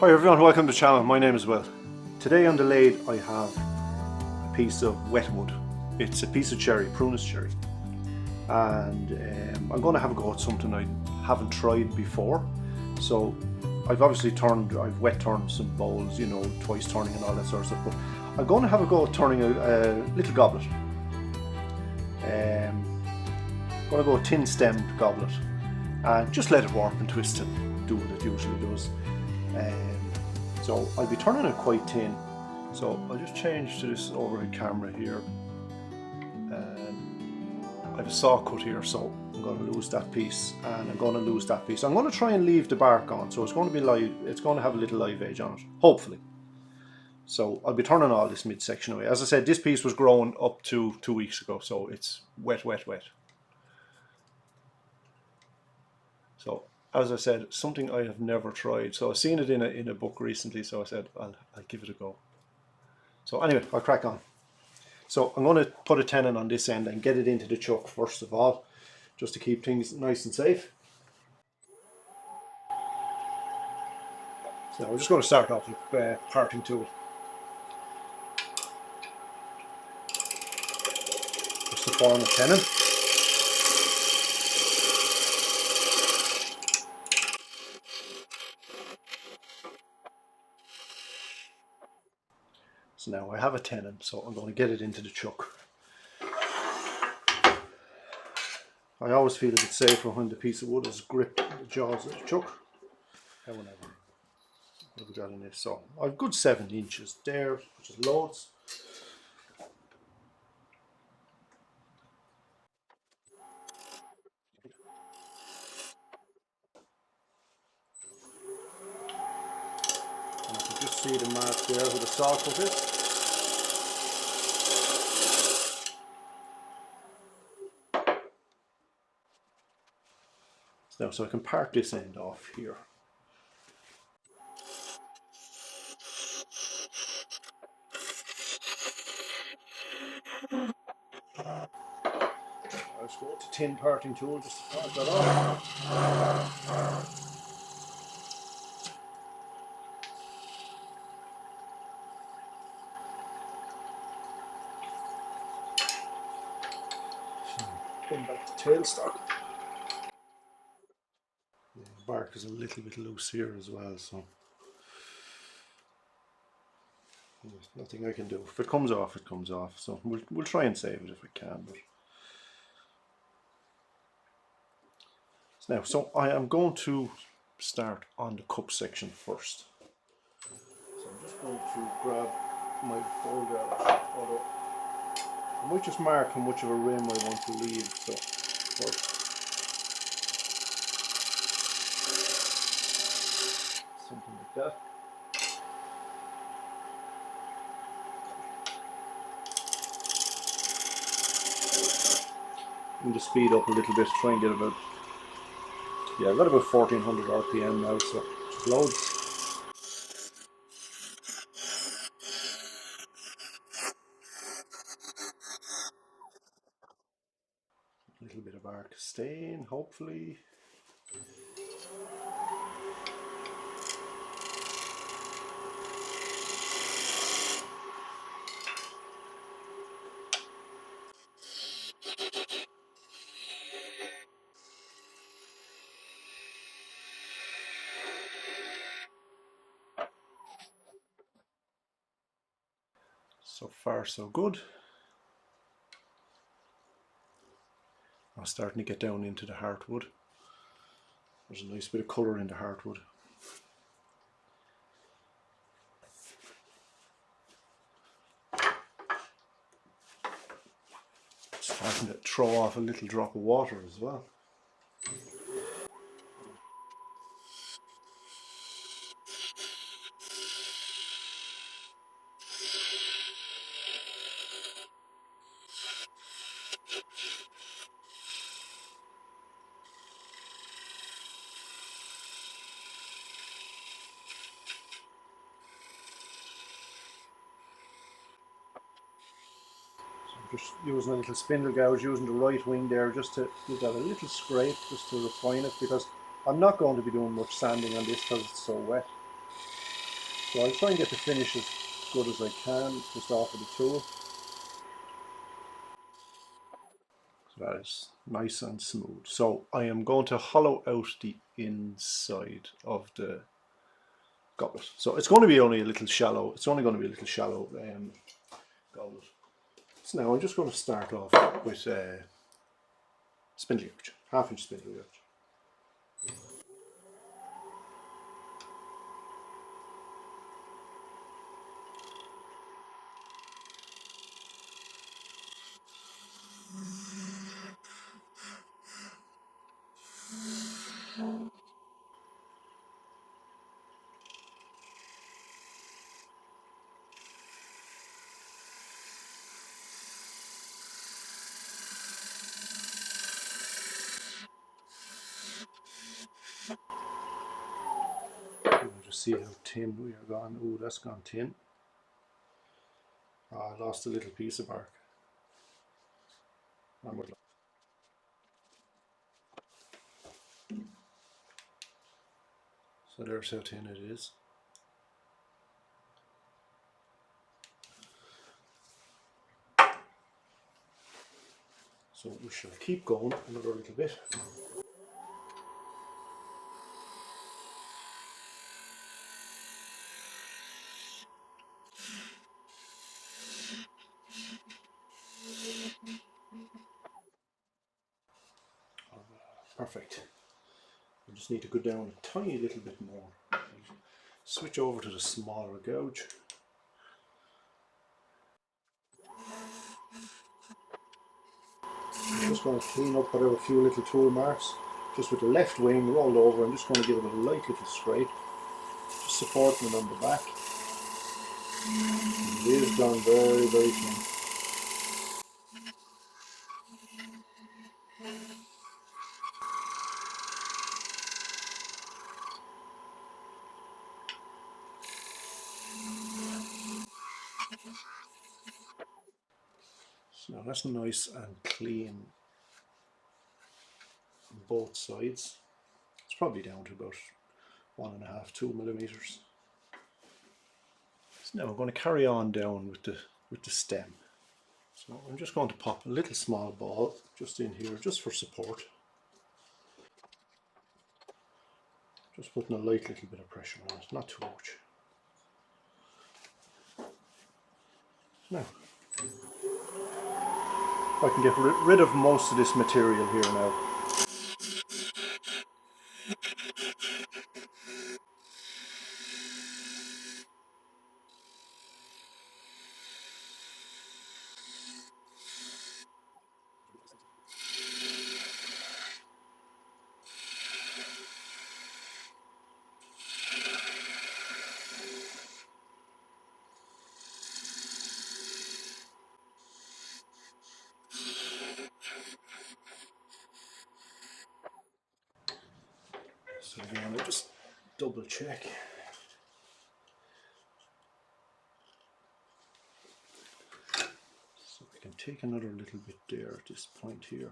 Hi everyone, welcome to the channel. My name is Will. Today on the lathe I have a piece of wet wood. It's a piece of cherry, Prunus cherry. And I'm going to have a go at something I haven't tried before. So I've wet turned some bowls, you know, twice turning and all that sort of stuff. But I'm going to have a go at turning a little goblet. I'm going to go a tin stemmed goblet. And just let it warp and twist and do what it usually does. So I'll be turning it quite thin. So I'll just change to this overhead camera here. And I have a saw cut here, so I'm going to lose that piece, and I'm going to lose that piece. I'm going to try and leave the bark on, so it's going to be live. It's going to have a little live edge on it, hopefully. So I'll be turning all this midsection away. As I said, this piece was grown up to 2 weeks ago, so it's wet, wet, wet. So, as I said, something I have never tried. So I've seen it in a book recently, so I said I'll give it a go. So anyway, I'll crack on. So I'm going to put a tenon on this end and get it into the chuck first of all, just to keep things nice and safe. So we're just going to start off with parting tool. Just to form a tenon. So now I have a tenon, so I'm going to get it into the chuck. I always feel a bit safer when the piece of wood is gripped the jaws of the chuck. However, what have we got in this? So I've good 7 inches there, which is loads. And I can just see the mark there where the saw cut is. Now, so I can part this end off here. I'll just go to tin parting tool just to part that off. Pin back the tailstock. The bark is a little bit loose here as well, so there's nothing I can do. If it comes off, it comes off. So we'll try and save it if we can. But now, so I am going to start on the cup section first. So I'm just going to grab my bowl there, although I might just mark how much of a rim I want to leave. So first, something like that. And just speed up a little bit, try and get about, yeah, I've got about 1400 RPM now, so just loads. A little bit of bark stain, hopefully. So far so good. I'm starting to get down into the heartwood. There's a nice bit of colour in the heartwood. Starting to throw off a little drop of water as well. Just using a little spindle gouge, using the right wing there just to give that a little scrape just to refine it, because I'm not going to be doing much sanding on this because it's so wet. So I'll try and get the finish as good as I can just off of the tool. So that is nice and smooth. So I am going to hollow out the inside of the goblet. So it's going to be only a little shallow. It's only going to be a little shallow goblet. So now I'm just going to start off with spindly arch, half-inch spindly arch. Just see how thin we are gone. Oh, that's gone thin. Oh, I lost a little piece of bark. So there's how thin it is. So we shall keep going another little bit. Perfect. We just need to go down a tiny little bit more. Switch over to the smaller gouge. I'm just going to clean up whatever few little tool marks. Just with the left wing rolled over, I'm just going to give it a light little scrape. Just supporting it on the back. And it is gone very, very thin. So now that's nice and clean on both sides. It's probably down to about 1.5, 2 millimeters. So now I'm going to carry on down with the stem. So I'm just going to pop a little small ball just in here, just for support. Just putting a light little bit of pressure on it, not too much. Now, I can get rid of most of this material here now. So again, I'll just double check. So I can take another little bit there at this point here.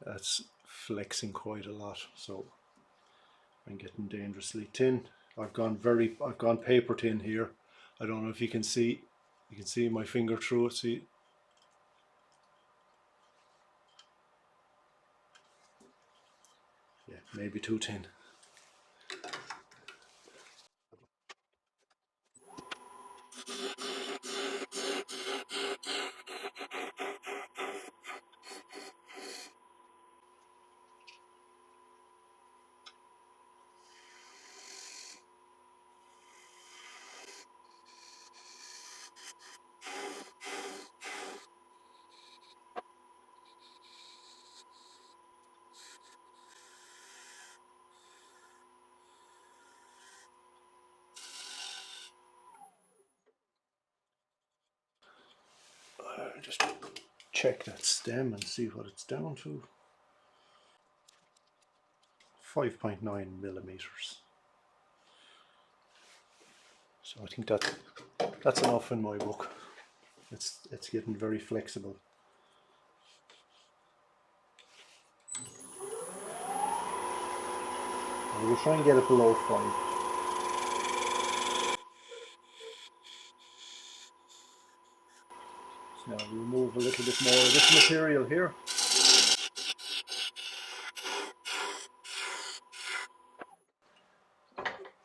That's flexing quite a lot, so I'm getting dangerously thin. I've gone paper thin here. I don't know if you can see my finger through it. See, yeah, maybe too thin. Just check that stem and see what it's down to. 5.9 millimeters. So I think that's enough in my book. It's getting very flexible. And we'll try and get it below 5. Now remove a little bit more of this material here.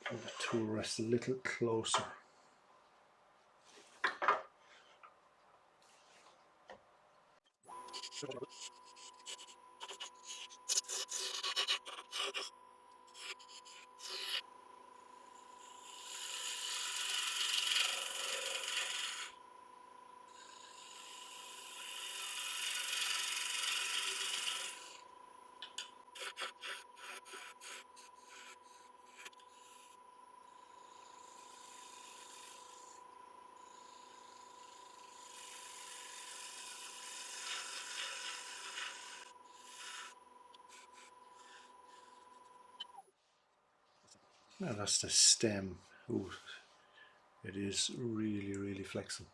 And the tool rests a little closer. Now that's the stem. Ooh, it is really, really flexible.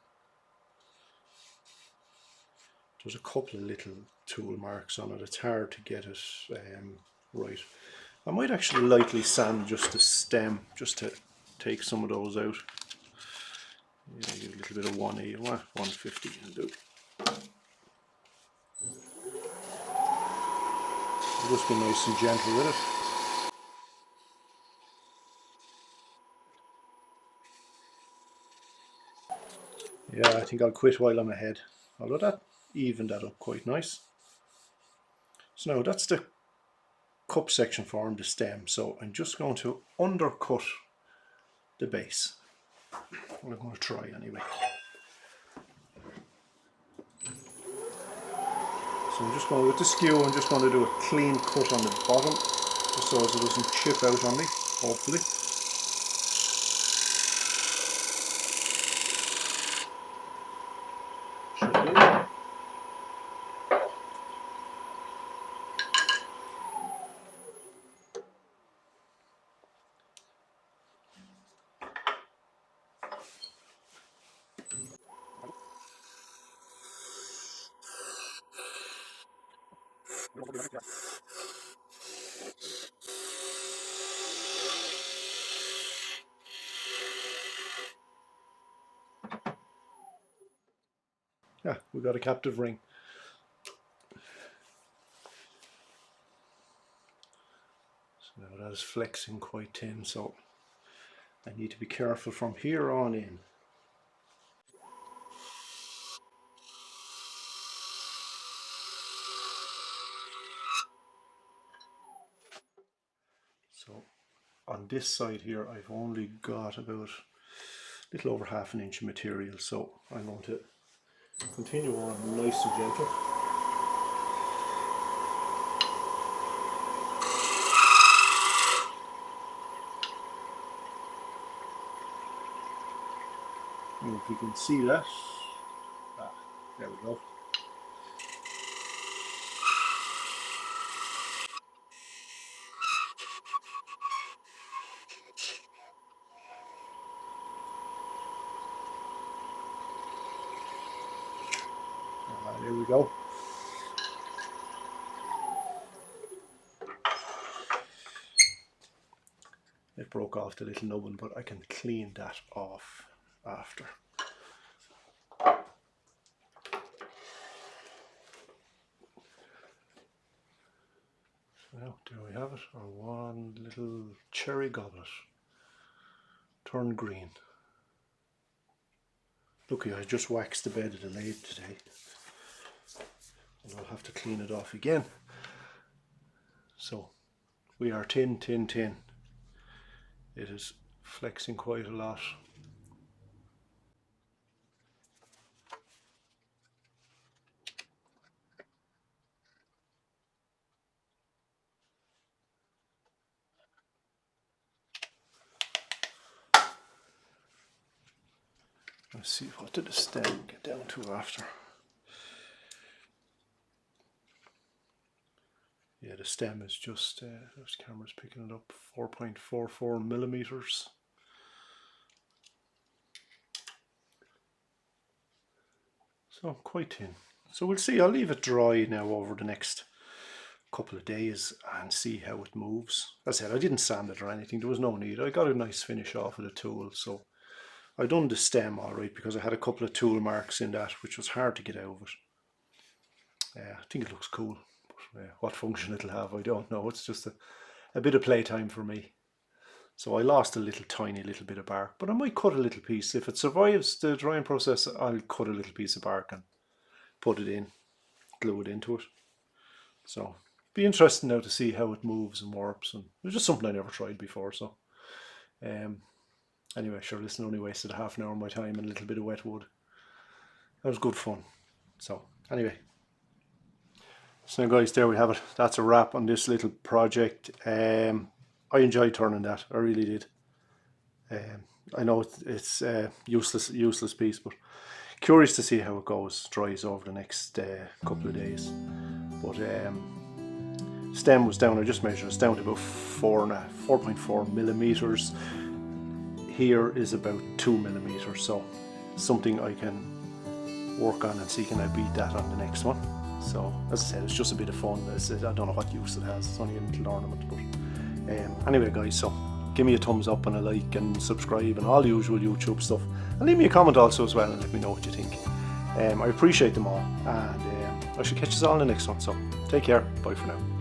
There's a couple of little tool marks on it. It's hard to get it right. I might actually lightly sand just the stem, just to take some of those out. Yeah, give a little bit of 150 will do. I'll just be nice and gentle with it. Yeah, I think I'll quit while I'm ahead. Although that evened that up quite nice. So now that's the cup section form, the stem. So I'm just going to undercut the base. Well, I'm going to try anyway. So I'm just going with the skew, I'm just going to do a clean cut on the bottom, just so as it doesn't chip out on me, hopefully. Should do. Yeah, we got a captive ring. So now that is flexing quite thin, so I need to be careful from here on in. So on this side here I've only got about a little over ½ inch of material, so I'm going to continue on nice and gentle. And if you can see that, there we go. There we go. It broke off the little nubbin, but I can clean that off after. Now, there we have it, our one little cherry goblet, turned green. Lucky I just waxed the bed of the lathe today, and I'll have to clean it off again. So, we are tin. It is flexing quite a lot. Let's see, what did the stem get down to after? Yeah, the stem is just, this camera's picking it up, 4.44 millimeters. So quite thin. So we'll see, I'll leave it dry now over the next couple of days and see how it moves. As I said, I didn't sand it or anything, there was no need. I got a nice finish off of the tool, so I done the stem all right because I had a couple of tool marks in that, which was hard to get out of it. I think it looks cool, but what function it'll have, I don't know. It's just a bit of playtime for me. So I lost a tiny little bit of bark, but I might cut a little piece. If it survives the drying process, I'll cut a little piece of bark and put it in, glue it into it. So be interesting now to see how it moves and warps, and it's just something I never tried before. So anyway, sure, listen, only wasted half an hour of my time and a little bit of wet wood. That was good fun. So anyway, so now guys, there we have it. That's a wrap on this little project. I enjoyed turning that, I really did. I know it's a useless piece, but curious to see how it goes, dries over the next couple of days. But stem was down, I just measured, it's down to about 4.4 millimeters. Here is about 2 millimeters, so something I can work on and see can I beat that on the next one. So as I said, it's just a bit of fun. I don't know what use it has, it's only a little ornament, but anyway guys, so give me a thumbs up and a like and subscribe and all the usual YouTube stuff, and leave me a comment also as well and let me know what you think. I appreciate them all, and I shall catch us all in the next one, so take care, bye for now.